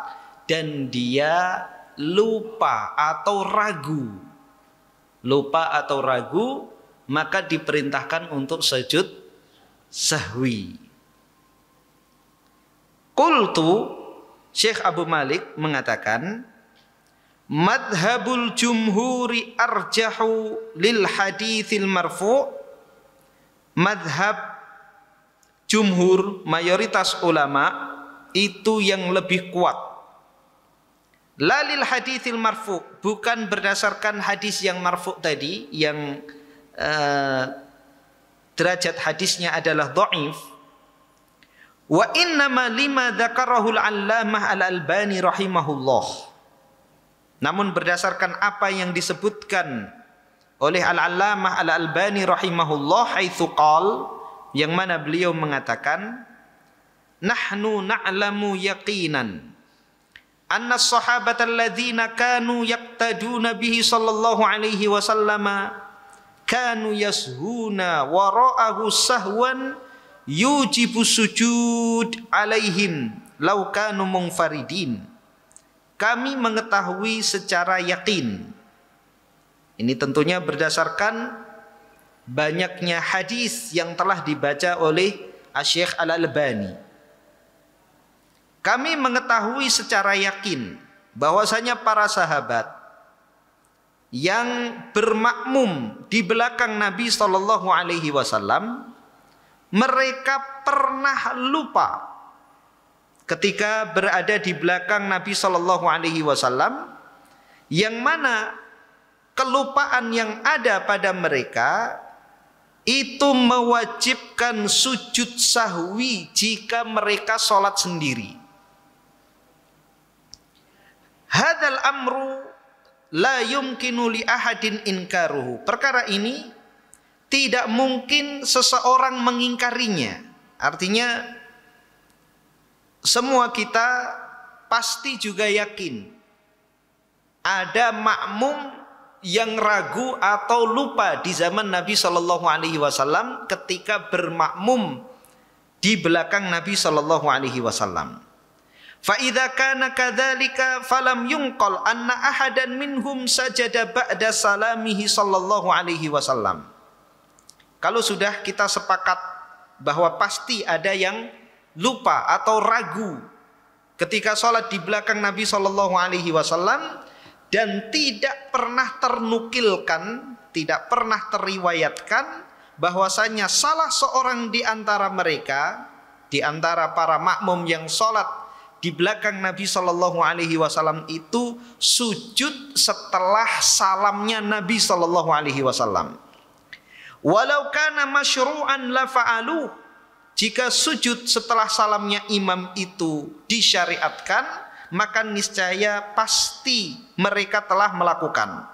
dan dia lupa atau ragu. Lupa atau ragu, maka diperintahkan untuk sujud sahwi. Qultu, Syekh Abu Malik mengatakan, madhabul jumhuri arjahu lil haditsil marfu'. Madhab jumhur, mayoritas ulama itu yang lebih kuat. Lalil haditsil marfu', bukan berdasarkan hadis yang marfu' tadi yang derajat hadisnya adalah dhaif. Wa innama lima dzakarahu al-allamah al-Albani rahimahullah. Namun berdasarkan apa yang disebutkan oleh al-allamah al-Albani rahimahullah haitsu qal, yang mana beliau mengatakan, nahnu na'lamu yaqinan anna as-sahabata alladzina kanu yaqtaduna bihi sallallahu alaihi wasallam kanu yashuna wara'ahu sahwan yujibu sujud alaihim law kanu munfaridin. Kami mengetahui secara yakin. Ini tentunya berdasarkan banyaknya hadis yang telah dibaca oleh Syekh Al-Albani. Kami mengetahui secara yakin bahwasanya para sahabat yang bermakmum di belakang Nabi sallallahu alaihi wasallam mereka pernah lupa ketika berada di belakang Nabi Shallallahu Alaihi Wasallam, yang mana kelupaan yang ada pada mereka itu mewajibkan sujud sahwi jika mereka sholat sendiri. Hadzal amru la yumkinu li ahadin inkaruhu. Perkara ini tidak mungkin seseorang mengingkarinya. Artinya semua kita pasti juga yakin ada makmum yang ragu atau lupa di zaman Nabi Shallallahu Alaihi Wasallam ketika bermakmum di belakang Nabi Shallallahu Alaihi Wasallam. Fa idza kana kadzalika falam yunqal anna ahadan minhum sajada ba'da salamihi Shallallahu Alaihi Wasallam. Kalau sudah kita sepakat bahwa pasti ada yang lupa atau ragu ketika sholat di belakang Nabi Shallallahu Alaihi Wasallam, dan tidak pernah ternukilkan, tidak pernah teriwayatkan bahwasanya salah seorang di antara mereka, di antara para makmum yang sholat di belakang Nabi Shallallahu Alaihi Wasallam itu sujud setelah salamnya Nabi Shallallahu Alaihi Wasallam. Walau kana masyru'an la fa'alu, jika sujud setelah salamnya imam itu disyariatkan, maka niscaya pasti mereka telah melakukan.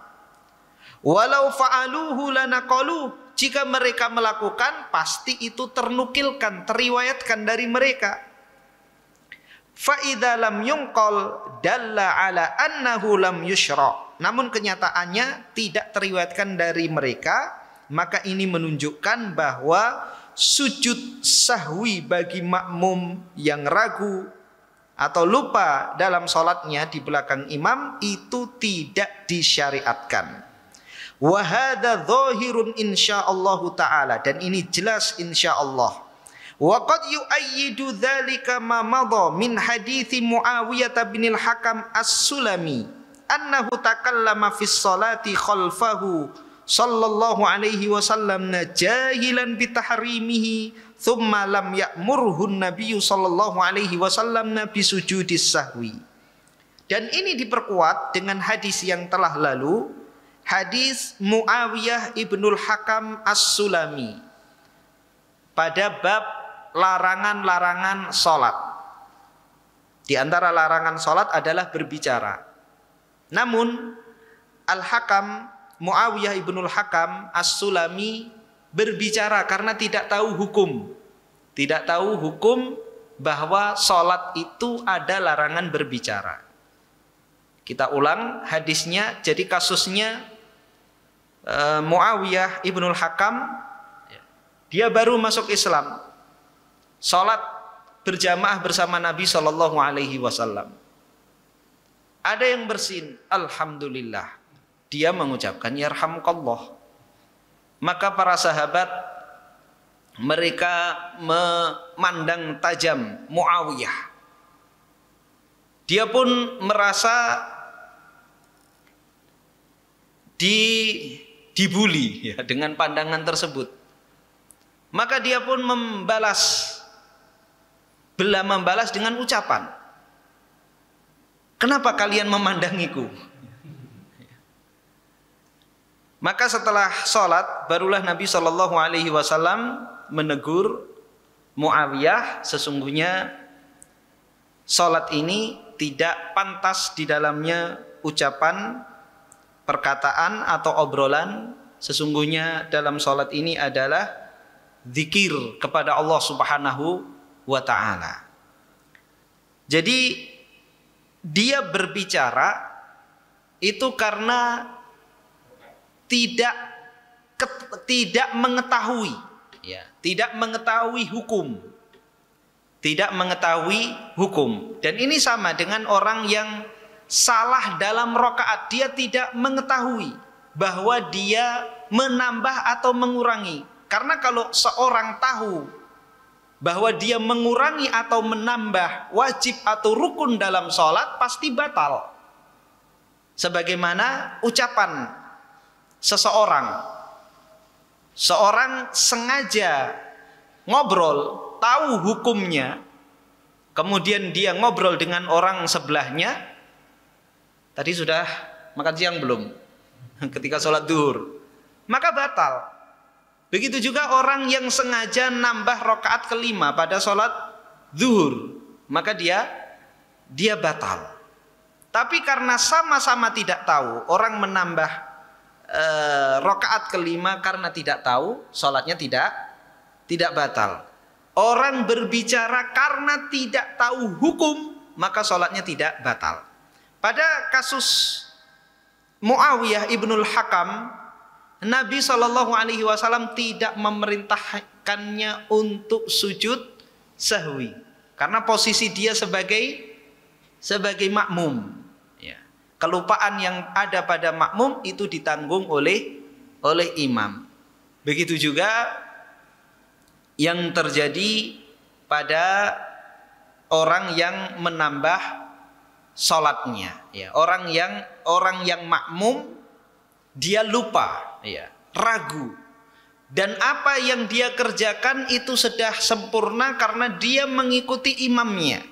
Walau fa'aluhu lanaqalu, jika mereka melakukan pasti itu ternukilkan, teriwayatkan dari mereka. Fa idza lam yunqal dalla ala annahu lam yusyra. Namun kenyataannya tidak teriwayatkan dari mereka, maka ini menunjukkan bahwa sujud sahwi bagi makmum yang ragu atau lupa dalam sholatnya di belakang imam itu tidak disyariatkan. Wa hadza dhahirun insyaallah taala, dan ini jelas insyaallah. Wa qad yu'ayyidu dzalika ma madha min hadithi Muawiyah bin al-Hakam as-Sulami annahu takallama fi sholati khalfahu sallallahu alaihi wasallam jahilan bi tahrimihi thumma lam ya'murhu an-nabiy sallallahu alaihi wasallam bi sujudis sahwi. Dan ini diperkuat dengan hadis yang telah lalu, hadis Muawiyah ibnul Hakam as-Sulami pada bab larangan-larangan salat. Di antara larangan salat adalah berbicara. Namun Al-Hakam, Muawiyah ibnul Hakam as-Sulami berbicara karena tidak tahu hukum. Tidak tahu hukum bahwa sholat itu ada larangan berbicara. Kita ulang hadisnya. Jadi kasusnya Muawiyah ibnul Hakam, dia baru masuk Islam, sholat berjamaah bersama Nabi Shallallahu Alaihi Wasallam. Ada yang bersin, alhamdulillah, dia mengucapkan yarhamkallah. Maka para sahabat mereka memandang tajam Muawiyah. Dia pun merasa dibuli ya, dengan pandangan tersebut. Maka dia pun membalas dengan ucapan, kenapa kalian memandangiku? Maka setelah sholat barulah Nabi Shallallahu Alaihi Wasallam menegur Muawiyah, sesungguhnya sholat ini tidak pantas di dalamnya ucapan, perkataan atau obrolan. Sesungguhnya dalam sholat ini adalah zikir kepada Allah Subhanahu wa Ta'ala. Jadi dia berbicara itu karena tidak mengetahui, ya, tidak mengetahui hukum, dan ini sama dengan orang yang salah dalam rakaat. Dia tidak mengetahui bahwa dia menambah atau mengurangi, karena kalau seorang tahu bahwa dia mengurangi atau menambah wajib atau rukun dalam sholat, pasti batal. Sebagaimana ucapan seorang sengaja ngobrol, tahu hukumnya, kemudian dia ngobrol dengan orang sebelahnya, tadi sudah makan siang belum? Ketika sholat duhur, maka batal. Begitu juga orang yang sengaja nambah rakaat kelima pada sholat zuhur, maka dia batal. Tapi karena sama-sama tidak tahu, orang menambah rakaat kelima karena tidak tahu, sholatnya tidak batal. Orang berbicara karena tidak tahu hukum, maka sholatnya tidak batal. Pada kasus Muawiyah ibnul Hakam, Nabi SAW tidak memerintahkannya untuk sujud sahwi karena posisi dia sebagai makmum. Ya. Kelupaan yang ada pada makmum itu ditanggung oleh imam. Begitu juga yang terjadi pada orang yang menambah sholatnya. Ya. Orang yang makmum dia lupa, ya, ragu, dan apa yang dia kerjakan itu sudah sempurna karena dia mengikuti imamnya.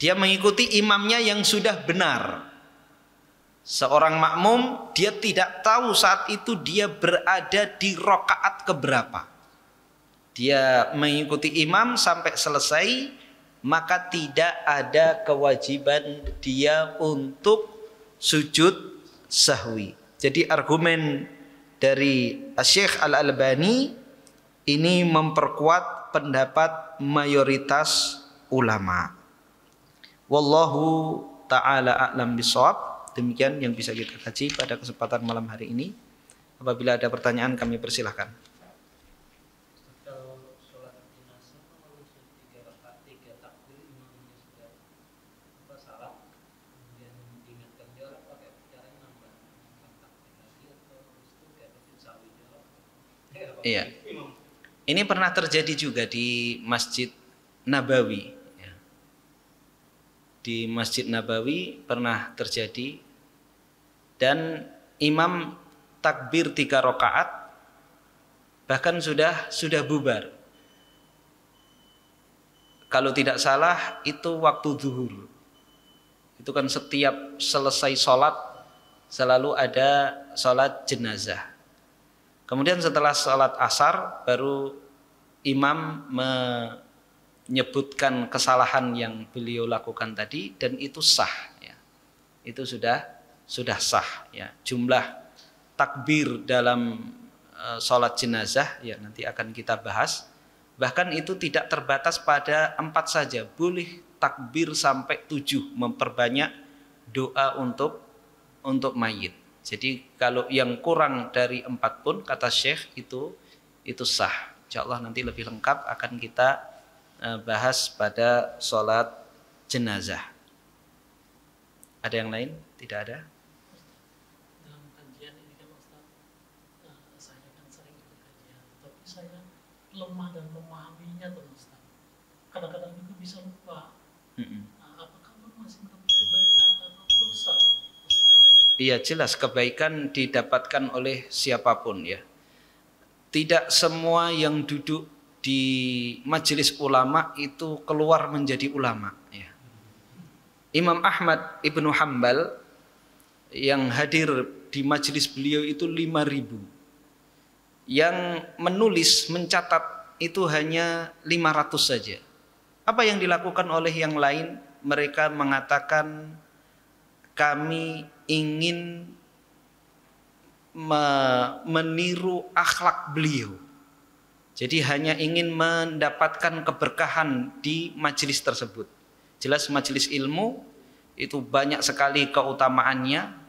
Dia mengikuti imamnya yang sudah benar. Seorang makmum dia tidak tahu saat itu dia berada di rakaat keberapa. Dia mengikuti imam sampai selesai, maka tidak ada kewajiban dia untuk sujud sahwi. Jadi argumen dari Syekh Al-Albani ini memperkuat pendapat mayoritas ulama. Wallahu ta'ala a'lam bishawab. Demikian yang bisa kita kaji pada kesempatan malam hari ini. Apabila ada pertanyaan kami persilahkan. Iya. Ini pernah terjadi juga di Masjid Nabawi. Di Masjid Nabawi pernah terjadi, dan imam takbir 3 rakaat, bahkan sudah bubar. Kalau tidak salah itu waktu zuhur. Itu kan setiap selesai sholat selalu ada sholat jenazah. Kemudian setelah sholat asar baru imam menyebutkan kesalahan yang beliau lakukan tadi, dan itu sah, ya. Itu sudah sah, ya. Jumlah takbir dalam sholat jenazah ya nanti akan kita bahas. Bahkan itu tidak terbatas pada 4 saja, boleh takbir sampai 7, memperbanyak doa untuk mayit. Jadi kalau yang kurang dari 4 pun kata Syekh itu sah. Insyaallah nanti lebih lengkap akan kita bahas pada sholat jenazah. Ada yang lain? Tidak ada?
Dalam kajian ini kan Ustaz, saya kan sering ikut kajian, tapi saya lemah dan memahaminya tuh Ustaz. Kadang-kadang juga bisa lupa. Apakah masih mendapat kebaikan atau dosa?
Iya, jelas kebaikan didapatkan oleh siapapun, ya. Tidak semua yang duduk di majelis ulama itu keluar menjadi ulama, ya. Imam Ahmad Ibnu Hanbal yang hadir di majelis beliau itu 5.000. Yang menulis, mencatat itu hanya 500 saja. Apa yang dilakukan oleh yang lain? Mereka mengatakan kami ingin meniru akhlak beliau. Jadi hanya ingin mendapatkan keberkahan di majelis tersebut. Jelas majelis ilmu itu banyak sekali keutamaannya.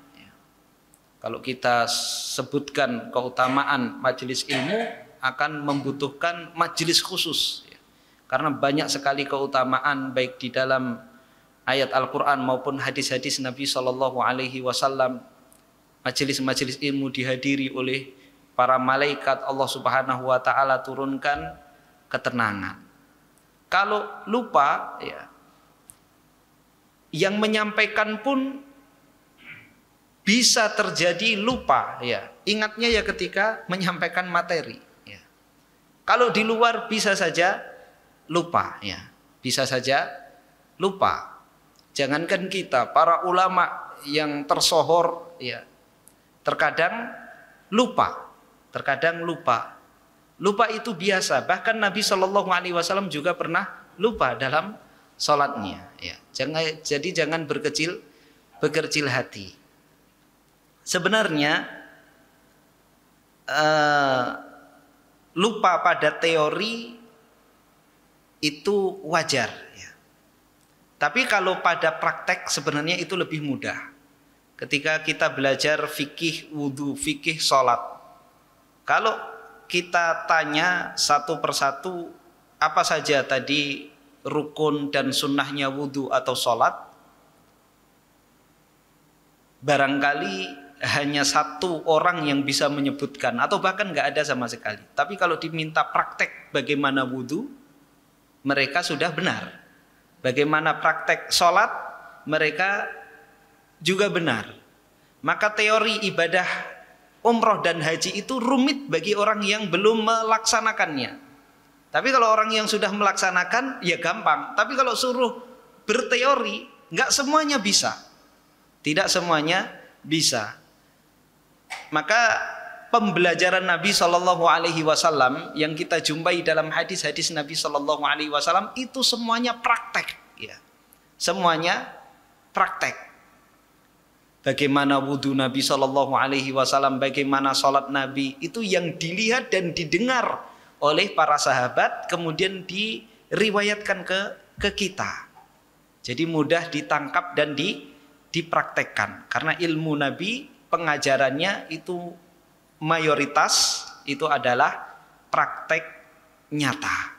Kalau kita sebutkan keutamaan majelis ilmu akan membutuhkan majelis khusus. Karena banyak sekali keutamaan baik di dalam ayat Al-Quran maupun hadis-hadis Nabi SAW. Majelis-majelis ilmu dihadiri oleh para malaikat, Allah Subhanahu wa Ta'ala turunkan ketenangan. Kalau lupa, ya, yang menyampaikan pun bisa terjadi lupa, ya. Ingatnya ya ketika menyampaikan materi, ya. Kalau di luar bisa saja lupa ya. Bisa saja lupa. Jangankan kita, para ulama yang tersohor ya, terkadang lupa. Terkadang lupa. Lupa itu biasa. Bahkan Nabi Shallallahu Alaihi Wasallam juga pernah lupa dalam sholatnya. Ya. Jadi jangan berkecil hati. Sebenarnya lupa pada teori itu wajar. Ya. Tapi kalau pada praktek sebenarnya itu lebih mudah. Ketika kita belajar fikih wudhu, fikih sholat, kalau kita tanya satu persatu apa saja tadi rukun dan sunnahnya wudhu atau sholat, barangkali hanya satu orang yang bisa menyebutkan atau bahkan nggak ada sama sekali. Tapi kalau diminta praktek bagaimana wudhu, mereka sudah benar. Bagaimana praktek sholat, mereka juga benar. Maka teori ibadah umroh dan haji itu rumit bagi orang yang belum melaksanakannya. Tapi kalau orang yang sudah melaksanakan ya gampang. Tapi kalau suruh berteori, nggak semuanya bisa. Tidak semuanya bisa. Maka pembelajaran Nabi Shallallahu Alaihi Wasallam yang kita jumpai dalam hadis-hadis Nabi Shallallahu Alaihi Wasallam itu semuanya praktek. Ya. Semuanya praktek. Bagaimana wudhu Nabi Shallallahu Alaihi Wasallam, bagaimana sholat Nabi, itu yang dilihat dan didengar oleh para sahabat, kemudian diriwayatkan ke kita. Jadi mudah ditangkap dan dipraktekkan. Karena ilmu Nabi, pengajarannya itu mayoritas itu adalah praktek nyata.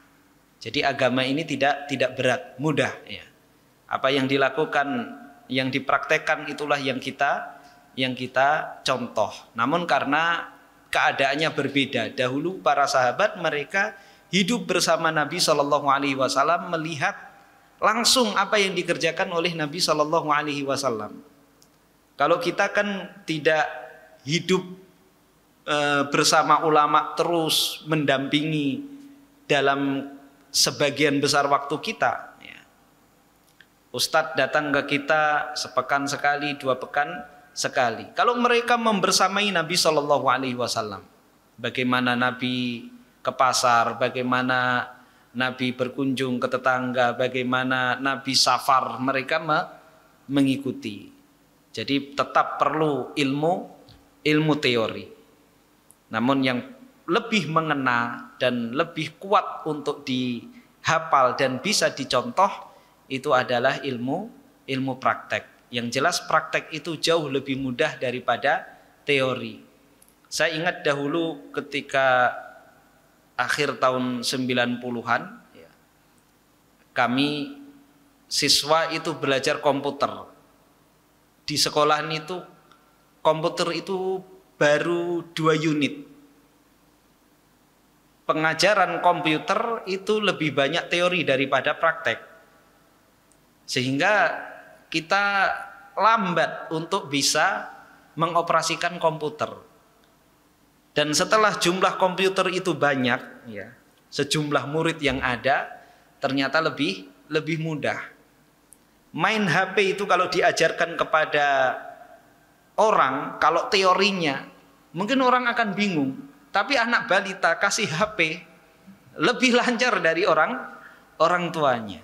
Jadi agama ini tidak berat, mudah. Ya. Apa yang dilakukan, yang dipraktekkan itulah yang kita contoh. Namun karena keadaannya berbeda. Dahulu para sahabat mereka hidup bersama Nabi Shallallahu Alaihi Wasallam, melihat langsung apa yang dikerjakan oleh Nabi Shallallahu Alaihi Wasallam. Kalau kita kan tidak hidup bersama ulama terus mendampingi dalam sebagian besar waktu kita. Ustadz datang ke kita sepekan sekali, 2 pekan sekali. Kalau mereka membersamai Nabi Shallallahu Alaihi Wasallam, bagaimana Nabi ke pasar, bagaimana Nabi berkunjung ke tetangga, bagaimana Nabi safar, mereka mengikuti. Jadi tetap perlu ilmu teori. Namun yang lebih mengena dan lebih kuat untuk dihafal dan bisa dicontoh itu adalah ilmu praktek. Yang jelas praktek itu jauh lebih mudah daripada teori. Saya ingat dahulu ketika akhir tahun 90-an, kami siswa itu belajar komputer. Di sekolahan itu komputer itu baru 2 unit. Pengajaran komputer itu lebih banyak teori daripada praktek. Sehingga kita lambat untuk bisa mengoperasikan komputer. Dan setelah jumlah komputer itu banyak, ya, sejumlah murid yang ada, ternyata lebih mudah. Main HP itu kalau diajarkan kepada orang, kalau teorinya, mungkin orang akan bingung. Tapi anak balita kasih HP lebih lancar dari orang tuanya.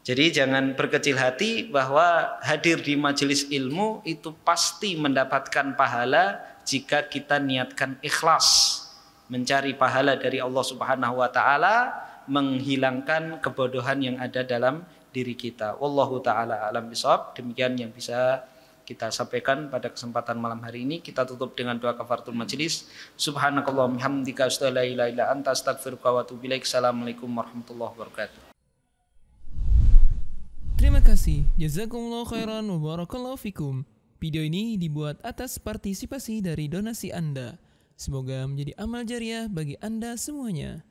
Jadi jangan berkecil hati bahwa hadir di majelis ilmu itu pasti mendapatkan pahala jika kita niatkan ikhlas mencari pahala dari Allah Subhanahu wa taala, menghilangkan kebodohan yang ada dalam diri kita. Wallahu taala alam bisawab. Demikian yang bisa kita sampaikan pada kesempatan malam hari ini. Kita tutup dengan doa kafaratul majelis. Subhanakallahumma hamdika asyhadu an la ilaha illa anta astaghfiruka wa atubu ilaik. Assalamualaikum warahmatullahi wabarakatuh.
Terima kasih, jazakumullah khairan wa barakallahu fikum. Video ini dibuat atas partisipasi dari donasi Anda. Semoga menjadi amal jariah bagi Anda semuanya.